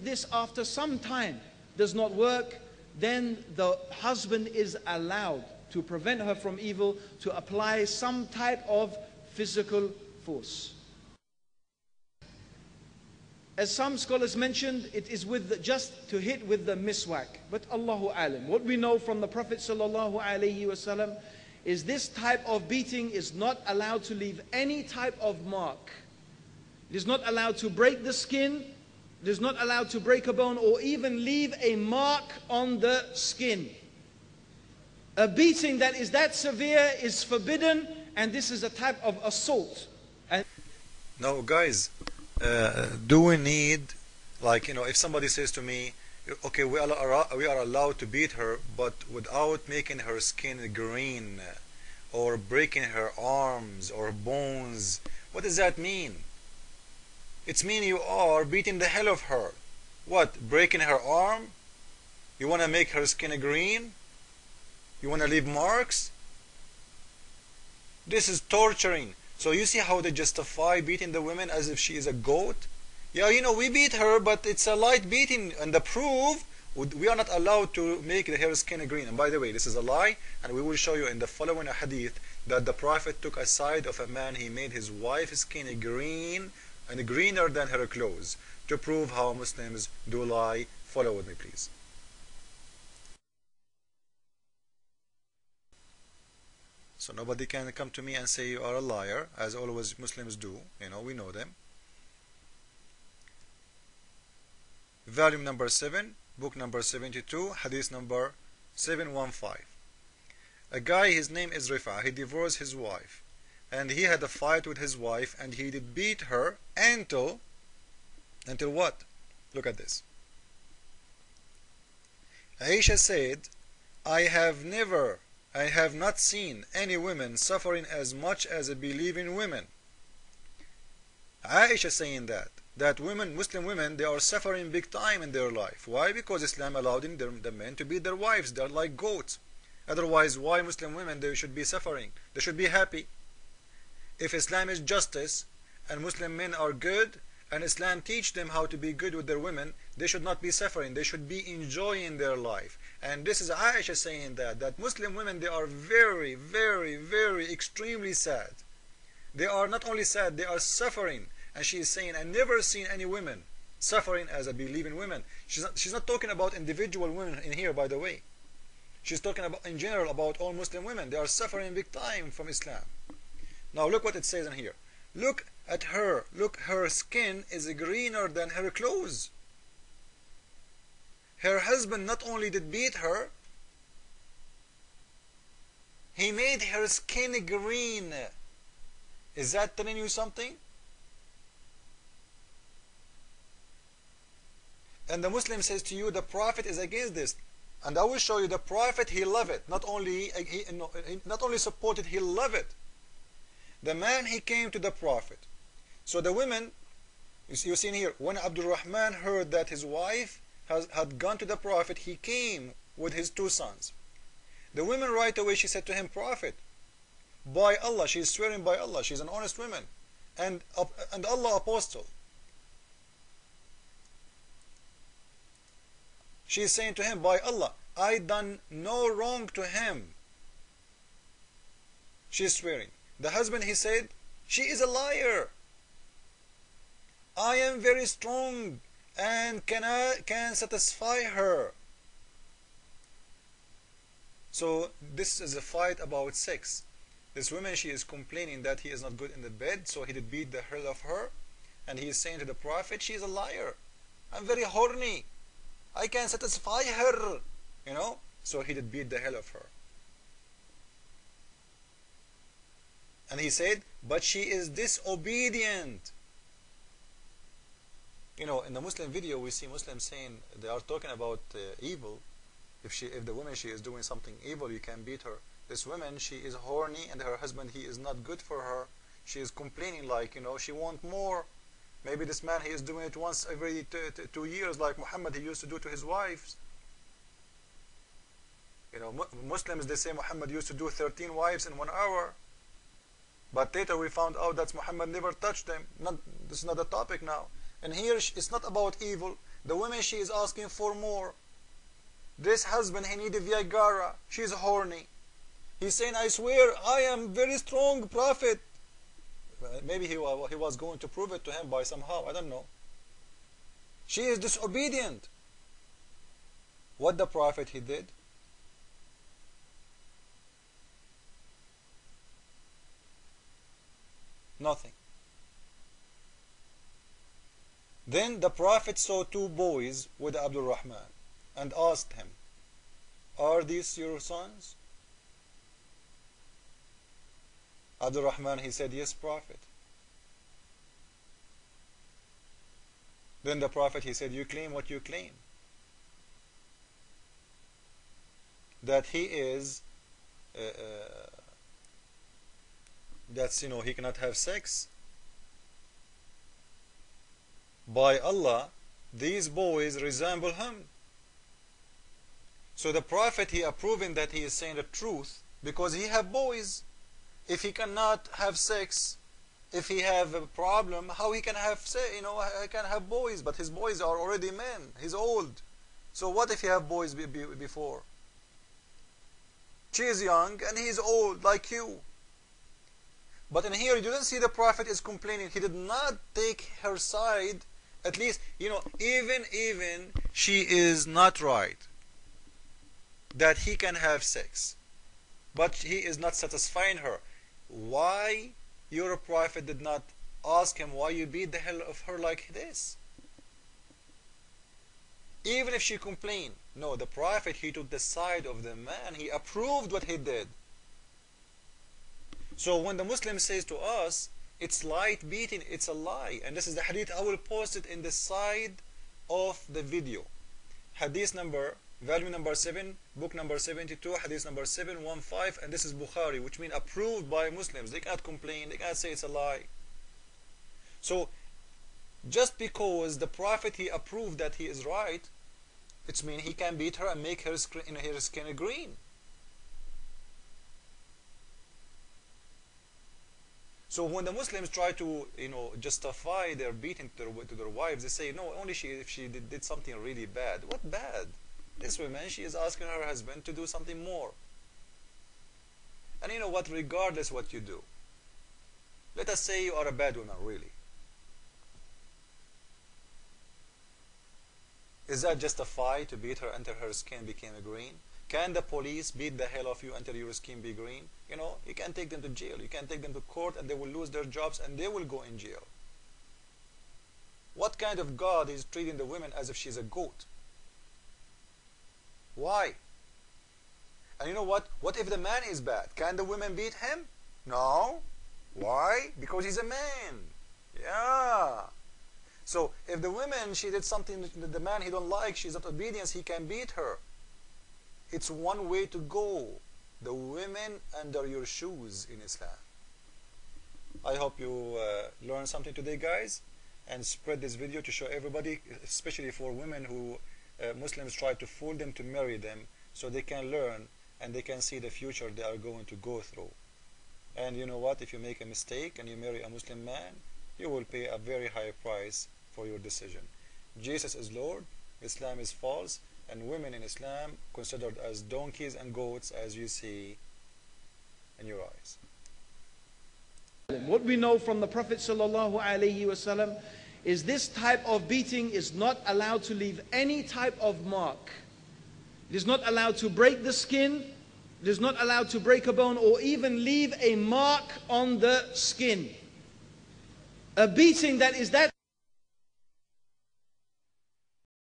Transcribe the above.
this after some time does not work, then the husband is allowed to prevent her from evil to apply some type of physical force. As some scholars mentioned, it is with just to hit with the miswak. But Allahu alam. What we know from the Prophet sallallahu alaihi wasallam is this type of beating is not allowed to leave any type of mark. It is not allowed to break the skin. It is not allowed to break a bone or even leave a mark on the skin. A beating that is that severe is forbidden, and this is a type of assault. And now, guys, do we need, like, if somebody says to me, okay, we are allowed to beat her, but without making her skin green or breaking her arms or bones, what does that mean? It's mean you are beating the hell of her. What, breaking her arm? You want to make her skin green? You want to leave marks? This is torturing. So you see how they justify beating the women as if she is a goat? Yeah, we beat her, but it's a light beating. And the proof, we are not allowed to make her skin green. And by the way, this is a lie. And we will show you in the following hadith that the Prophet took a side of a man. He made his wife's skin green and greener than her clothes. To prove how Muslims do lie, follow with me, please. So nobody can come to me and say you are a liar, as always Muslims do. We know them. Volume number 7, book number 72, hadith number 715. A guy, his name is Rifa, he divorced his wife. And he had a fight with his wife, and he did beat her until what? Look at this. Aisha said, I have not seen any women suffering as much as believing women. Aisha saying that women, Muslim women, they are suffering big time in their life. Why? Because Islam allowed the men to beat their wives. They are like goats. Otherwise, why Muslim women, they should be suffering? They should be happy. If Islam is justice and Muslim men are good and Islam teach them how to be good with their women, they should not be suffering. They should be enjoying their life. And this is Aisha saying that Muslim women, they are very, very, very extremely sad. They are not only sad, they are suffering. And she is saying, I never seen any women suffering as a believing women. She's not talking about individual women in here, by the way. She's talking about in general about all Muslim women. They are suffering big time from Islam. Now look what it says in here. Look at her. Look, her skin is greener than her clothes. Her husband not only did beat her, he made her skin green. Is that telling you something? And the Muslim says to you, the Prophet is against this. And I will show you the Prophet, he loved it. Not only supported, he loved it. The man, he came to the Prophet. So the women, you see here, when Abdul Rahman heard that his wife had gone to the Prophet, he came with his 2 sons. The woman right away, she said to him, Prophet, by Allah, she is swearing by Allah, she's an honest woman, and Allah apostle. She is saying to him, by Allah, I done no wrong to him. She is swearing. The husband, he said, she is a liar. I am very strong and can satisfy her. So this is a fight about sex. This woman, she is complaining that he is not good in the bed, so he did beat the hell of her. And he is saying to the Prophet, she is a liar. I'm very horny. I can satisfy her. So he did beat the hell of her. And he said, but she is disobedient. In the Muslim video, we see Muslims saying, they are talking about evil. If the woman, she is doing something evil, you can beat her. This woman, she is horny, and her husband, he is not good for her. She is complaining like, she wants more. Maybe this man, he is doing it once every 2 years, like Muhammad, he used to do to his wives. Muslims, they say Muhammad used to do 13 wives in 1 hour. But later we found out that Muhammad never touched them. This is not the topic now. And here it's not about evil. The woman, she is asking for more. This husband, he needs Viagra. She's horny. He's saying, I swear, I am very strong prophet. Maybe he was going to prove it to him by somehow, I don't know. She is disobedient. What the prophet he did? Nothing. Then the prophet saw two boys with Abdul Rahman and asked him, are these your sons? Abdul Rahman, he said, yes, prophet. Then the prophet, he said, you claim what you claim, that he is that's, he cannot have sex. By Allah, these boys resemble him. So the prophet, he approving that he is saying the truth because he have boys. If he cannot have sex, if he have a problem, how he can have he can have boys? But his boys are already men. He's old. So what if he have boys before? She is young and he is old like you. But in here, you didn't see the prophet is complaining. He did not take her side. At least, even she is not right that he can have sex, but he is not satisfying her. Why your prophet did not ask him why you beat the hell of her like this? Even if she complained. No, the prophet, he took the side of the man. He approved what he did. So when the Muslim says to us, it's light beating, it's a lie. And this is the hadith. I will post it in the side of the video. Hadith number, volume number 7, book number 72, hadith number 715, and this is Bukhari, which means approved by Muslims. They cannot complain, they cannot say it's a lie. So, just because the Prophet, he approved that he is right, it means he can beat her and make her skin green. So when the Muslims try to, justify their beating to their wives, they say, no, only if she did something really bad. What bad? This woman, she is asking her husband to do something more. And you know what? Regardless what you do, let us say you are a bad woman, really. Is that justified to beat her until her skin became green? Can the police beat the hell of you until your skin be green? You can take them to jail. You can take them to court and they will lose their jobs and they will go in jail. What kind of God is treating the woman as if she's a goat? Why? And you know what? What if the man is bad? Can the women beat him? No. Why? Because he's a man. Yeah. So if the woman, she did something that the man he don't like, she's not obedient, he can beat her. It's one way to go. The women under your shoes in Islam. I hope you learned something today, guys, and spread this video to show everybody, especially for women who Muslims try to fool them to marry them, so they can learn and they can see the future they are going to go through. And you know what? If you make a mistake and you marry a Muslim man, you will pay a very high price for your decision. Jesus is Lord, Islam is false, and women in Islam considered as donkeys and goats, as you see in your eyes. What we know from the Prophet ﷺ is this type of beating is not allowed to leave any type of mark. It is not allowed to break the skin. It is not allowed to break a bone or even leave a mark on the skin. A beating that is that